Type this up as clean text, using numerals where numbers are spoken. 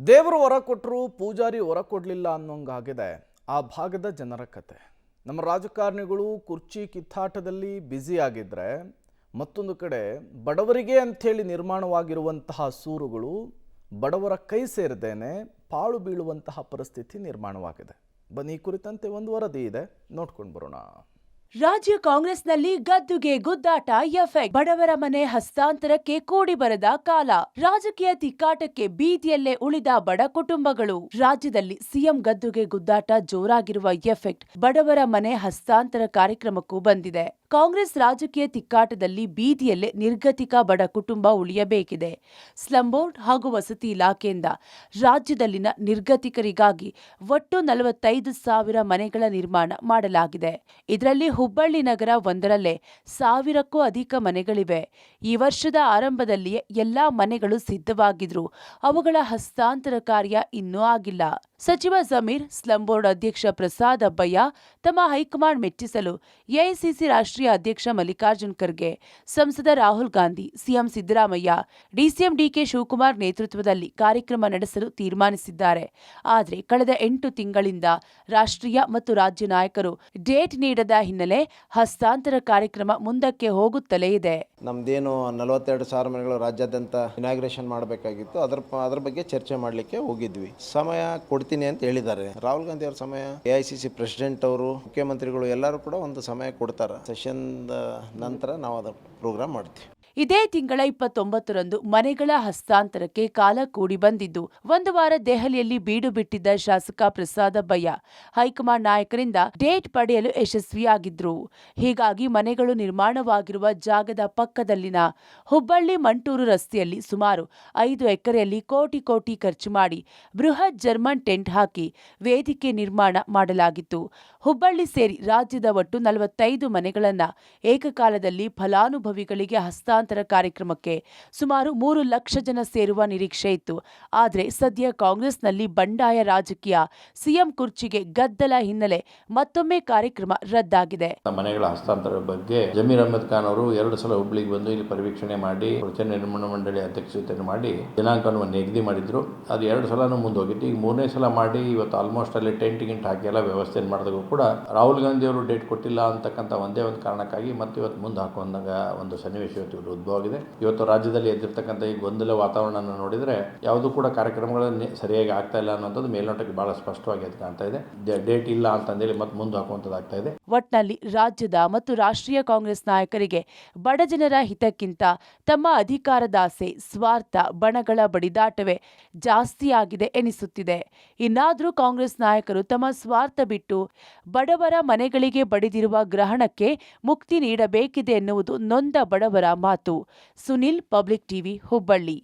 ದೇವರು ವರ ಕೊಟ್ಟರು ಪೂಜಾರಿ ವರ ಕೊಡಲಿಲ್ಲ ಅನ್ನೋಂಗಾಗಿದೆ ಆ ಭಾಗದ ಜನರ ಕತೆ. ನಮ್ಮ ರಾಜಕಾರಣಿಗಳು ಕುರ್ಚಿ ಕಿತ್ತಾಟದಲ್ಲಿ ಬ್ಯುಸಿ ಆಗಿದ್ರೆ ಮತ್ತೊಂದು ಕಡೆ ಬಡವರಿಗೆ ಅಂಥೇಳಿ ನಿರ್ಮಾಣವಾಗಿರುವಂತಹ ಸೂರುಗಳು ಬಡವರ ಕೈ ಸೇರದೇನೆ ಪಾಳು ಬೀಳುವಂತಹ ಪರಿಸ್ಥಿತಿ ನಿರ್ಮಾಣವಾಗಿದೆ. ಬನ್ನಿ, ಈ ಕುರಿತಂತೆ ಒಂದು ವರದಿ ಇದೆ, ನೋಡ್ಕೊಂಡು ಬರೋಣ. ರಾಜ್ಯ ಕಾಂಗ್ರೆಸ್ನಲ್ಲಿ ಗದ್ದುಗೆ ಗುದ್ದಾಟ ಎಫೆಕ್ಟ್. ಬಡವರ ಮನೆ ಹಸ್ತಾಂತರಕ್ಕೆ ಕೂಡಿ ಬರದ ಕಾಲ. ರಾಜಕೀಯ ತಿಕ್ಕಾಟಕ್ಕೆ ಬೀದಿಯಲ್ಲೇ ಉಳಿದ ಬಡ ಕುಟುಂಬಗಳು. ರಾಜ್ಯದಲ್ಲಿ ಸಿಎಂ ಗದ್ದುಗೆ ಗುದ್ದಾಟ ಜೋರಾಗಿರುವ ಎಫೆಕ್ಟ್ ಬಡವರ ಮನೆ ಹಸ್ತಾಂತರ ಕಾರ್ಯಕ್ರಮಕ್ಕೂ ಬಂದಿದೆ. ಕಾಂಗ್ರೆಸ್ ರಾಜಕೀಯ ತಿಕ್ಕಾಟದಲ್ಲಿ ಬೀದಿಯಲ್ಲೇ ನಿರ್ಗತಿಕ ಬಡ ಕುಟುಂಬ ಉಳಿಯಬೇಕಿದೆ. ಸ್ಲಂ ಬೋರ್ಡ್ ಹಾಗೂ ವಸತಿ ಇಲಾಖೆಯಿಂದ ರಾಜ್ಯದಲ್ಲಿನ ನಿರ್ಗತಿಕರಿಗಾಗಿ ಒಟ್ಟು 45,000 ಮನೆಗಳ ನಿರ್ಮಾಣ ಮಾಡಲಾಗಿದೆ. ಇದರಲ್ಲಿ ಹುಬ್ಬಳ್ಳಿ ನಗರ ಒಂದರಲ್ಲೇ 1,000ಕ್ಕೂ ಅಧಿಕ ಮನೆಗಳಿವೆ. ಈ ವರ್ಷದ ಆರಂಭದಲ್ಲಿಯೇ ಎಲ್ಲಾ ಮನೆಗಳು ಸಿದ್ಧವಾಗಿದ್ರು ಅವುಗಳ ಹಸ್ತಾಂತರ ಕಾರ್ಯ ಇನ್ನೂ ಆಗಿಲ್ಲ. ಸಚಿವ ಜಮೀರ್, ಸ್ಲಂ ಬೋರ್ಡ್ ಅಧ್ಯಕ್ಷ ಪ್ರಸಾದ್ ಅಬ್ಬಯ್ಯ ತಮ್ಮ ಹೈಕಮಾಂಡ್ ಮೆಚ್ಚಿಸಲು ಎಐಸಿಸಿ ರಾಷ್ಟ್ರೀಯ ಅಧ್ಯಕ್ಷ ಮಲ್ಲಿಕಾರ್ಜುನ್ ಖರ್ಗೆ, ಸಂಸದ ರಾಹುಲ್ ಗಾಂಧಿ, ಸಿಎಂ ಸಿದ್ದರಾಮಯ್ಯ, ಡಿಸಿಎಂ ಡಿಕೆ ಶಿವಕುಮಾರ್ ನೇತೃತ್ವದಲ್ಲಿ ಕಾರ್ಯಕ್ರಮ ನಡೆಸಲು ತೀರ್ಮಾನಿಸಿದ್ದಾರೆ. ಆದರೆ ಕಳೆದ 8 ತಿಂಗಳಿಂದ ರಾಷ್ಟ್ರೀಯ ಮತ್ತು ರಾಜ್ಯ ನಾಯಕರು ಡೇಟ್ ನೀಡದ ಹಿನ್ನೆಲೆ ಹಸ್ತಾಂತರ ಕಾರ್ಯಕ್ರಮ ಮುಂದಕ್ಕೆ ಹೋಗುತ್ತಲೇ ಇದೆ. ನಮ್ದೇನು 42,000 ಮನೆಗಳು ರಾಜ್ಯಾದ್ಯಂತ ಇನಾಗ್ರೇಷನ್ ಮಾಡಬೇಕಾಗಿತ್ತು, ಅದ್ರ ಬಗ್ಗೆ ಚರ್ಚೆ ಮಾಡಲಿಕ್ಕೆ ಹೋಗಿದ್ವಿ. ಸಮಯ ಕೊಡ್ತೀನಿ ಅಂತ ಹೇಳಿದ್ದಾರೆ. ರಾಹುಲ್ ಗಾಂಧಿ ಅವರ ಸಮಯ, ಎಐಸಿಸಿ ಪ್ರೆಸಿಡೆಂಟ್ ಅವರು, ಮುಖ್ಯಮಂತ್ರಿಗಳು ಎಲ್ಲರೂ ಕೂಡ ಒಂದು ಸಮಯ ಕೊಡ್ತಾರೆ. ಸೆಷನ್ ನಂತರ ನಾವು ಅದರ ಪ್ರೋಗ್ರಾಮ್ ಮಾಡ್ತೀವಿ. ಇದೇ ತಿಂಗಳ 29ರಂದು ಮನೆಗಳ ಹಸ್ತಾಂತರಕ್ಕೆ ಕಾಲ ಕೂಡಿ ಬಂದಿದ್ದು, ಒಂದು ವಾರ ದೆಹಲಿಯಲ್ಲಿ ಬೀಡು ಬಿಟ್ಟಿದ್ದ ಶಾಸಕ ಪ್ರಸಾದ್ ಅಬ್ಬಯ್ಯ ಹೈಕಮಾಂಡ್ ನಾಯಕರಿಂದ ಡೇಟ್ ಪಡೆಯಲು ಯಶಸ್ವಿಯಾಗಿದ್ರು. ಹೀಗಾಗಿ ಮನೆಗಳು ನಿರ್ಮಾಣವಾಗಿರುವ ಜಾಗದ ಪಕ್ಕದಲ್ಲಿನ ಹುಬ್ಬಳ್ಳಿ ಮಂಟೂರು ರಸ್ತೆಯಲ್ಲಿ ಸುಮಾರು 5 ಎಕರೆಯಲ್ಲಿ ಕೋಟಿ ಖರ್ಚು ಮಾಡಿ ಬೃಹತ್ ಜರ್ಮನ್ ಟೆಂಟ್ ಹಾಕಿ ವೇದಿಕೆ ನಿರ್ಮಾಣ ಮಾಡಲಾಗಿತ್ತು. ಹುಬ್ಬಳ್ಳಿ ಸೇರಿ ರಾಜ್ಯದ ಒಟ್ಟು 45 ಮನೆಗಳನ್ನ ಏಕಕಾಲದಲ್ಲಿ ಫಲಾನುಭವಿಗಳಿಗೆ ಹಸ್ತಾಂತರ ಕಾರ್ಯಕ್ರಮಕ್ಕೆ ಸುಮಾರು 3 ಲಕ್ಷ ಜನ ಸೇರುವ ನಿರೀಕ್ಷೆ ಇತ್ತು. ಆದರೆ ಸದ್ಯ ಕಾಂಗ್ರೆಸ್ನಲ್ಲಿ ಬಂಡಾಯ ರಾಜಕೀಯ, ಸಿಎಂ ಕುರ್ಚಿಗೆ ಗದ್ದಲ ಹಿನ್ನೆಲೆ ಮತ್ತೊಮ್ಮೆ ಕಾರ್ಯಕ್ರಮ ರದ್ದಾಗಿದೆ. ಮನೆಗಳ ಹಸ್ತಾಂತರ ಬಗ್ಗೆ ಜಮೀರ್ ಅಹಮದ್ ಖಾನ್ ಅವರು 2 ಸಲ ಹುಬ್ಳಿಗೆ ಬಂದು ಇಲ್ಲಿ ಪರಿವೀಕ್ಷಣೆ ಮಾಡಿ ವಚನ ನಿರ್ಮಾಣ ಮಂಡಳಿ ಅಧ್ಯಕ್ಷತೆಯನ್ನು ಮಾಡಿ ದಿನಾಂಕವನ್ನು ನಿಗದಿ ಮಾಡಿದ್ರು. ಅದು 2 ಸಲನೂ ಮುಂದೋಗಿತ್ತು. ಈಗ 3ನೇ ಸಲ ಮಾಡಿ ಇವತ್ತು ಆಲ್ಮೋಸ್ಟ್ ಅಲ್ಲಿ ಟೆಂಟ್ ಗಿಂಟ್ ಹಾಕಿ ಎಲ್ಲ ವ್ಯವಸ್ಥೆ ಮಾಡಿದಾಗ ಕೂಡ ರಾಹುಲ್ ಗಾಂಧಿ ಅವರು ಡೇಟ್ ಕೊಟ್ಟಿಲ್ಲ ಅಂತಕ್ಕಂಥ ಒಂದೇ ಒಂದು ಕಾರಣಕ್ಕಾಗಿ ಮತ್ತೆ ಇವತ್ತು ಮುಂದೆ ಹಾಕುವಂದಾಗ ಒಂದು ಸನ್ನಿವೇಶ ಉದ್ಭವ ಆಗಿದೆ. ಇವತ್ತು ರಾಜ್ಯದಲ್ಲಿ ಎದ್ದಿರ್ತಕ್ಕಂಥ ಈ ಗೊಂದಲ ವಾತಾವರಣ ನೋಡಿದ್ರೆ ಯಾವುದು ಕೂಡ ಕಾರ್ಯಕ್ರಮಗಳನ್ನು ಸರಿಯಾಗಿ ಆಗ್ತಾ ಇಲ್ಲ ಅನ್ನೋದು ಮೇಲ್ನೋಟಕ್ಕೆ ಬಹಳ ಸ್ಪಷ್ಟವಾಗಿ ಅದು ಕಾಣ್ತಾ ಇದೆ. ಡೇಟ್ ಇಲ್ಲ ಅಂತಂದೇಳಿ ಮತ್ತೆ ಮುಂದೆ ಹಾಕುವಂತದ್ದಾಗ್ತಾ ಇದೆ. ಒಟ್ನಲ್ಲಿ ರಾಜ್ಯದ ಮತ್ತು ರಾಷ್ಟ್ರೀಯ ಕಾಂಗ್ರೆಸ್ ನಾಯಕರಿಗೆ ಬಡ ಜನರ ಹಿತಕ್ಕಿಂತ ತಮ್ಮ ಅಧಿಕಾರದಾಸೆ, ಸ್ವಾರ್ಥ, ಬಣಗಳ ಬಡಿದಾಟವೇ ಜಾಸ್ತಿ ಆಗಿದೆ ಎನಿಸುತ್ತಿದೆ. ಇನ್ನಾದರೂ ಕಾಂಗ್ರೆಸ್ ನಾಯಕರು ತಮ್ಮ ಸ್ವಾರ್ಥ ಬಿಟ್ಟು ಬಡವರ ಮನೆಗಳಿಗೆ ಬಡಿದಿರುವ ಗ್ರಹಣಕ್ಕೆ ಮುಕ್ತಿ ನೀಡಬೇಕಿದೆ ಎನ್ನುವುದು ನೊಂದ ಬಡವರ ಮಾತು. Sunil, public TV, Hubballi.